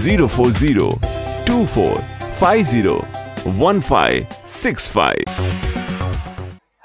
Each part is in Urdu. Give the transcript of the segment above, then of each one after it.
04024501565।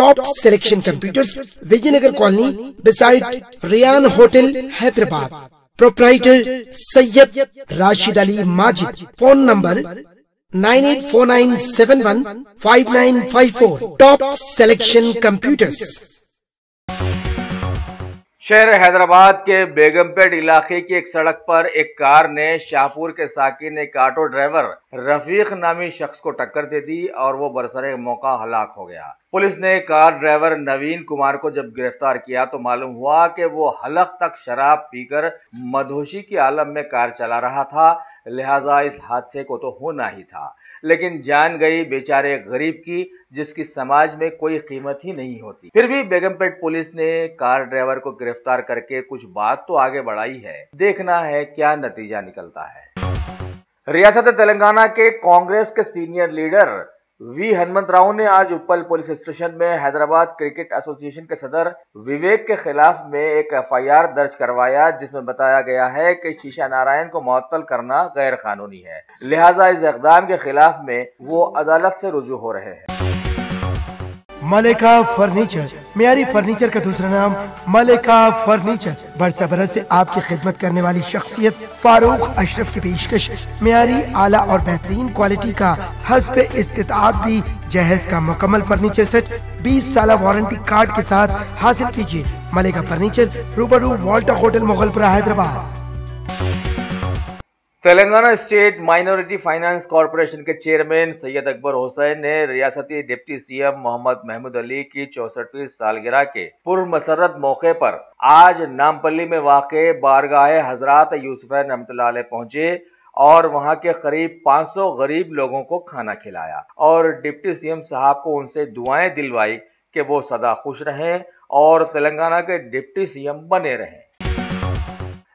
Top Selection Computers, Vijayanagar Colony, beside Riyan Hotel, Hyderabad. Proprietor Sayyid Rashid Ali Majid. Phone number 9849715954. Top Selection Computers. شہر حیدرآباد کے بیگمپیٹ علاقے کی ایک سڑک پر ایک کار نے شاہپور کے ساکن ایک آٹو ڈرائیور رفیق نامی شخص کو ٹکر دے دی اور وہ برسر موقع ہلاک ہو گیا۔ پولیس نے کار ڈرائیور نوین کمار کو جب گرفتار کیا تو معلوم ہوا کہ وہ حلق تک شراب پی کر مدہوشی کی عالم میں کار چلا رہا تھا، لہٰذا اس حادثے کو تو ہونا ہی تھا، لیکن جان گئی بیچارے غریب کی جس کی سماج میں کوئی قیمت ہی نہیں ہوتی۔ پھر بھی بیگمپیٹ پولیس نے کار ڈرائیور کو گرفتار کر کے کچھ بات تو آگے بڑھائی ہے، دیکھنا ہے کیا نتیجہ نکلتا ہے۔ ریاست تلنگانہ کے کانگریس کے سینئر لیڈر وی ہنمنت راؤ نے آج اپل پولیس اسٹیشن میں حیدرآباد کرکٹ ایسوسی ایشن کے صدر وویک کے خلاف میں ایک FIR درج کروایا، جس میں بتایا گیا ہے کہ شیشا نارائن کو معطل کرنا غیر قانونی ہے، لہٰذا اس اقدام کے خلاف میں وہ عدالت سے رجوع ہو رہے ہیں۔ ملکہ فرنیچر، معیاری فرنیچر کا دوسرا نام ملکہ فرنیچر، برسہ برس سے آپ کی خدمت کرنے والی شخصیت فاروق اشرف کی پیشکش، معیاری اعلیٰ اور بہترین کوالٹی کا حسب استطاعت بھی جہیز کا مکمل فرنیچر سیٹ 20 سالہ وارنٹی کارڈ کے ساتھ حاصل کیجیے۔ ملکہ فرنیچر، روبرو والٹا ہوٹل مغل پورہ، Hyderabad. Telangana state minority finance corporation کے چیئرمین سید اکبر حسین نے ریاستی ڈپٹی CM محمد محمود علی کی 64ویں سالگرہ کے پرمسرت موقع پر آج نامپلی میں واقع بارگاہ حضرات یوسفین رحمۃ اللہ علیہ پہنچے اور وہاں کے قریب 500 غریب لوگوں کو کھانا کھلایا اور ڈپٹی CM صاحب کو ان سے دعائیں دلوائی کہ وہ سدا خوش رہیں اور تلنگانہ کے ڈپٹی CM بنے رہیں۔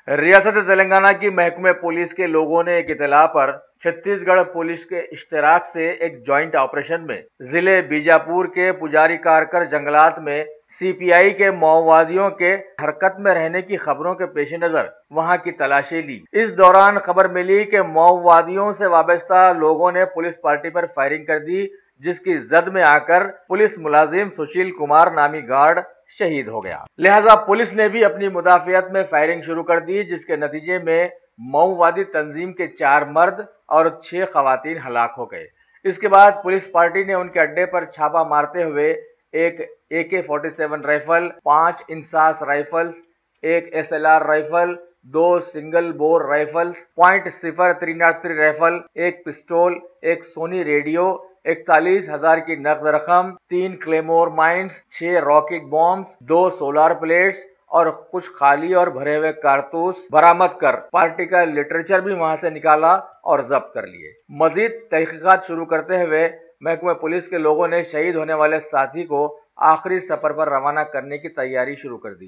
ریاست تلنگانہ کی محکمہ پولیس کے لوگوں نے ایک اطلاع پر چھتیس گڑھ پولیس کے اشتراک سے ایک جوائنٹ آپریشن میں ضلع بیجاپور کے پجاری کارکر جنگلات میں CPI کے ماؤوادیوں کے حرکت میں رہنے کی خبروں کے پیش نظر وہاں کی تلاشی لی۔ اس دوران خبر ملی کہ ماؤوادیوں سے وابستہ لوگوں نے پولیس پارٹی پر فائرنگ کر دی، جس کی زد میں آ کر پولیس ملازم سشیل کمار نامی گارڈ شہید ہو گیا، لہٰذا پولیس نے بھی اپنی مدافعت میں فائرنگ شروع کر دی، جس کے نتیجے میں ماؤوادی تنظیم کے 4 مرد اور 6 خواتین ہلاک ہو گئے۔ اس کے بعد پولیس پارٹی نے ان کے اڈے پر چھاپا مارتے ہوئے ایک AK-47 رائفل، 5 انساس رائفلز، ایک SLR rifle, 2 single bore rifles, .0303 rifle, ایک پسٹول، ایک سونی ریڈیو، 41,000 کی نقد رقم، 3 claymore mines, 6 rocket bombs, 2 solar plates اور کچھ خالی اور بھرے ہوئے کارتوس برآمد کر پارٹی کا لٹریچر بھی وہاں سے نکالا اور ضبط کر لیے۔ مزید تحقیقات شروع کرتے ہوئے محکمہ پولیس کے لوگوں نے شہید ہونے والے ساتھی کو آخری سفر پر روانہ کرنے کی تیاری شروع کر دی۔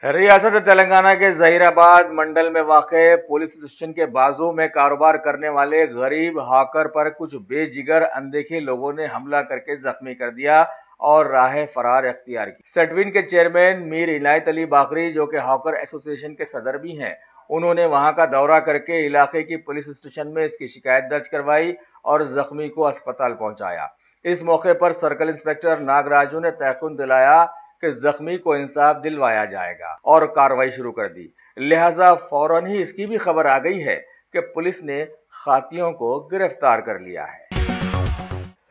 ریاست تلنگانہ کے ظہیر آباد منڈل میں واقع پولیس اسٹیشن کے بازو میں کاروبار کرنے والے غریب ہاکر پر کچھ بے جگر اندیکھے لوگوں نے حملہ کر کے زخمی کر دیا اور راہ فرار اختیار کی۔ سٹوین کے چیئرمین میر عنایت علی باقری، جو کہ ہاکر ایسوسی ایشن کے صدر بھی ہیں، انہوں نے وہاں کا دورہ کر کے علاقے کی پولیس اسٹیشن میں اس کی شکایت درج کروائی اور زخمی کو اسپتال پہنچایا۔ اس موقع پر سرکل انسپکٹر ناگراجو نے تیقن دلایا کہ زخمی کو انصاف دلوایا جائے گا اور کارروائی شروع کر دی، لہٰذا فوراً ہی اس کی بھی خبر آ گئی ہے کہ پولیس نے خاتیوں کو گرفتار کر لیا ہے۔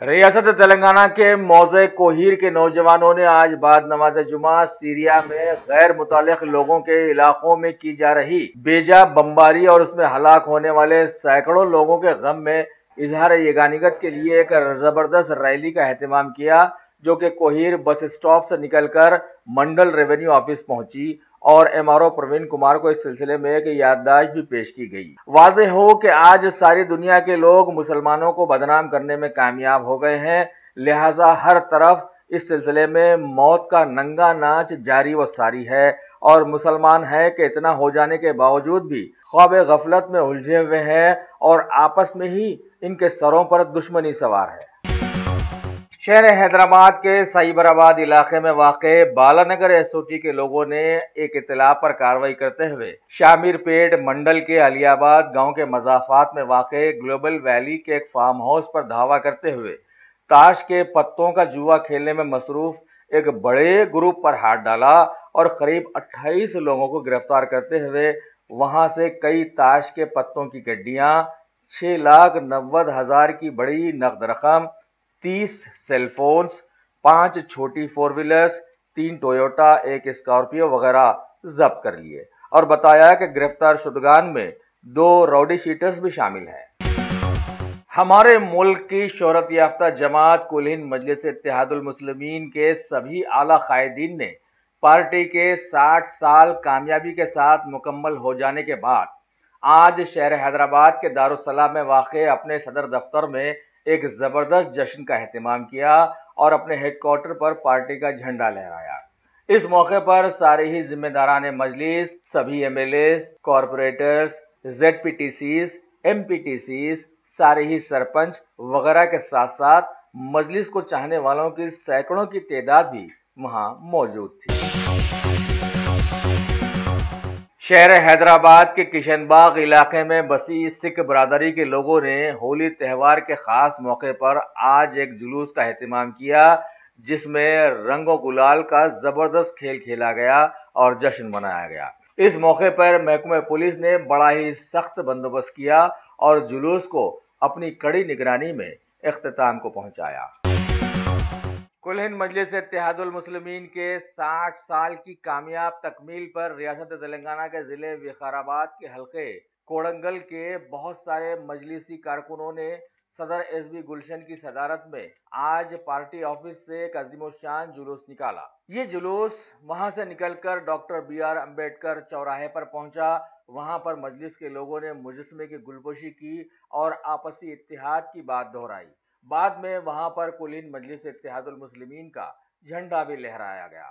ریاست تلنگانہ کے موضع کوہیر کے نوجوانوں نے آج بعد نماز جمعہ سیریا میں غیر متعلق لوگوں کے علاقوں میں کی جا رہی بیجا بمباری اور اس میں ہلاک ہونے والے سینکڑوں لوگوں کے غم میں اظہار یگانگت کے لیے ایک زبردست ریلی کا اہتمام کیا، جو کہ کوہیر بس اسٹاپ سے نکل کر منڈل ریونیو آفس پہنچی اور MRO پروین کمار کو اس سلسلے میں ایک یادداشت بھی پیش کی گئی۔ واضح ہو کہ آج ساری دنیا کے لوگ مسلمانوں کو بدنام کرنے میں کامیاب ہو گئے ہیں، لہٰذا ہر طرف اس سلسلے میں موت کا ننگا ناچ جاری و ساری ہے اور مسلمان ہے کہ اتنا ہو جانے کے باوجود بھی خواب غفلت میں الجھے ہوئے ہیں اور آپس میں ہی ان کے سروں پر دشمنی سوار ہے۔ شہر حیدرآباد کے سائبرآباد علاقے میں واقع بالانگر SOT کے لوگوں نے ایک اطلاع پر کارروائی کرتے ہوئے شامیر پیٹ منڈل کے علی آباد گاؤں کے مضافات میں واقع گلوبل ویلی کے ایک فارم ہاؤس پر دھاوا کرتے ہوئے تاش کے پتوں کا جوا کھیلنے میں مصروف ایک بڑے گروپ پر ہاتھ ڈالا اور قریب 28 لوگوں کو گرفتار کرتے ہوئے وہاں سے کئی تاش کے پتوں کی گڈیاں، 6,90,000 کی بڑی نقد رقم، 30 سیل فونز، 5 چھوٹی 4 ویلرز، 3 ٹویوٹا، 1 اسکارپیو وغیرہ ضبط کر لیے اور بتایا کہ گرفتار شدگان میں 2 راؤڈی شیٹرز بھی شامل ہیں۔ ہمارے ملک کی شہرت یافتہ جماعت کل ہند مجلس اتحاد المسلمین کے سبھی اعلیٰ قائدین نے پارٹی کے 60 سال کامیابی کے ساتھ مکمل ہو جانے کے بعد آج شہر حیدرآباد کے دارالسلام میں واقع اپنے صدر دفتر میں ایک زبردست جشن کا اہتمام کیا اور اپنے ہیڈ کوارٹر پر پارٹی کا جھنڈا لہرایا۔ اس موقع پر سارے ہی ذمہ داران مجلس، سبھی M L As, corporators, Z P T Cs, M P T Cs, سارے ہی سرپنچ وغیرہ کے ساتھ ساتھ مجلس کو چاہنے والوں کی سینکڑوں کی تعداد بھی وہاں موجود تھی۔ شہر حیدرآباد کے کشن باغ علاقے میں بسی سکھ برادری کے لوگوں نے ہولی تہوار کے خاص موقع پر آج ایک جلوس کا اہتمام کیا جس میں رنگ و گلال کا زبردست کھیل کھیلا گیا اور جشن منایا گیا۔ اس موقع پر محکمہ پولیس نے بڑا ہی سخت بندوبست کیا اور جلوس کو اپنی کڑی نگرانی میں اختتام کو پہنچایا۔ کل ہند مجلس اتحاد المسلمین کے 60 سال کی کامیاب تکمیل پر ریاست تلنگانہ کے ضلع وقار کے حلقے کوڑنگل کے بہت سارے مجلسی کارکنوں نے صدر ایس بی گلشن کی صدارت میں آج پارٹی آفس سے ایک عظیم الشان جلوس نکالا۔ یہ جلوس وہاں سے نکل کر ڈاکٹر بی آر امبیڈکر چوراہے پر پہنچا۔ وہاں پر مجلس کے لوگوں نے مجسمے کی گلپوشی کی اور آپسی اتحاد کی بات دہرائی۔ بعد میں وہاں پر کل ہند مجلس اتحاد المسلمین کا جھنڈا بھی لہرایا گیا۔